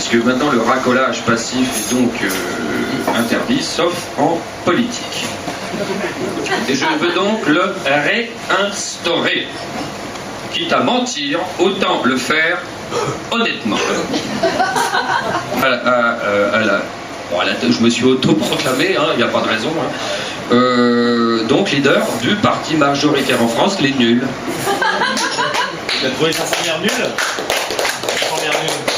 puisque maintenant le racolage passif est donc interdit, sauf en politique. Et je veux donc le réinstaurer. Quitte à mentir, autant le faire honnêtement. Je me suis autoproclamé, il n'y a pas de raison. Donc leader du parti majoritaire en France, les nuls. Tu as trouvé sa première nulle?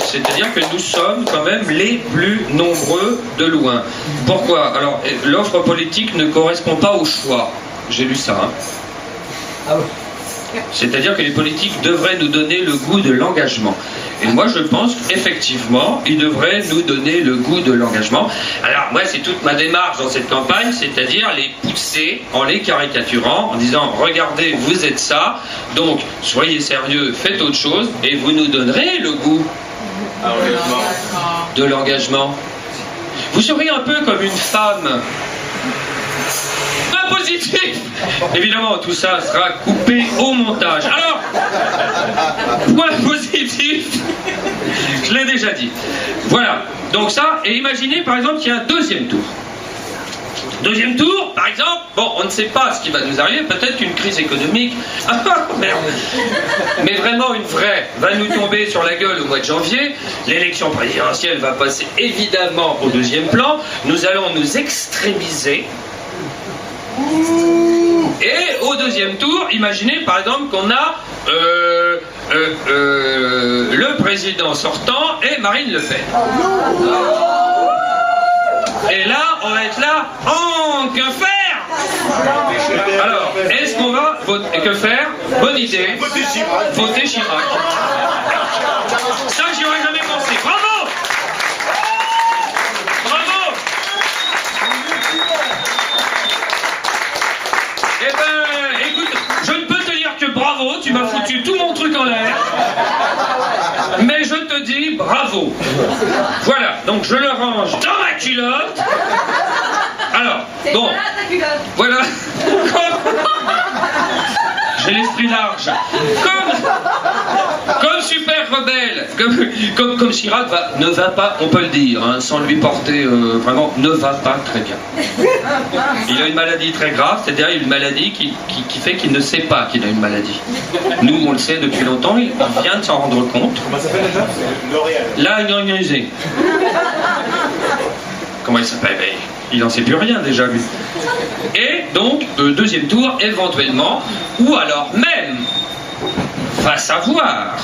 C'est-à-dire que nous sommes quand même les plus nombreux de loin. Pourquoi? Alors, l'offre politique ne correspond pas au choix. J'ai lu ça. Ah ouais. C'est-à-dire que les politiques devraient nous donner le goût de l'engagement. Et moi, je pense qu'effectivement, ils devraient nous donner le goût de l'engagement. Alors, moi, c'est toute ma démarche dans cette campagne, c'est-à-dire les pousser en les caricaturant, en disant « Regardez, vous êtes ça, donc soyez sérieux, faites autre chose, et vous nous donnerez le goût de l'engagement. » Vous serez un peu comme une femme. Positif. Évidemment, tout ça sera coupé au montage. Alors, point positif, je l'ai déjà dit. Voilà, donc ça, et imaginez par exemple qu'il y a un deuxième tour. Deuxième tour, par exemple, bon, on ne sait pas ce qui va nous arriver, peut-être qu'une crise économique, merde, mais vraiment une vraie, va nous tomber sur la gueule au mois de janvier, l'élection présidentielle va passer évidemment au deuxième plan, nous allons nous extrémiser. Et au deuxième tour, imaginez par exemple qu'on a le président sortant et Marine Le Pen. Et là, on va être là, que faire? Alors, est-ce qu'on va voter? Que faire? Bonne idée. Voter Chirac. Ça, j'y aurais jamais pensé. Bravo! Eh ben, écoute, je ne peux te dire que bravo, tu m'as foutu tout mon truc en l'air, mais je te dis bravo. Voilà, donc je le range dans ma culotte. Alors, bon, voilà, j'ai l'esprit large. Comme super rebelle, comme Chirac ne va pas, on peut le dire, sans lui porter vraiment, ne va pas très bien. Il a une maladie très grave, c'est-à-dire une maladie qui fait qu'il ne sait pas qu'il a une maladie. Nous, on le sait depuis longtemps, il vient de s'en rendre compte. Comment ça s'appelle déjà? L'Oréal. Là, comment il s'appelle? Il n'en sait plus rien déjà, lui. Et donc, deuxième tour, éventuellement, ou alors même, va savoir,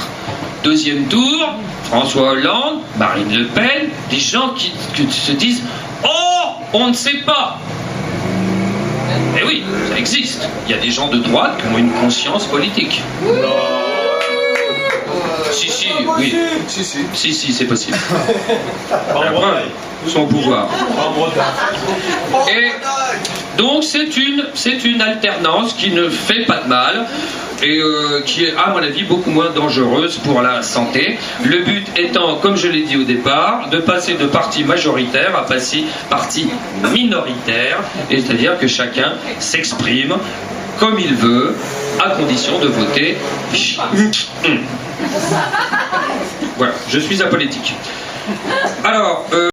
deuxième tour, François Hollande, Marine Le Pen, des gens qui se disent « Oh, on ne sait pas !» Eh oui, ça existe. Il y a des gens de droite qui ont une conscience politique. Si, oui. Si, c'est possible. La preuve, son pouvoir. Et donc c'est une alternance qui ne fait pas de mal et qui est à mon avis beaucoup moins dangereuse pour la santé. Le but étant, comme je l'ai dit au départ, de passer de parti majoritaire à parti minoritaire, c'est-à-dire que chacun s'exprime comme il veut, à condition de voter. Voilà, je suis apolitique. Alors,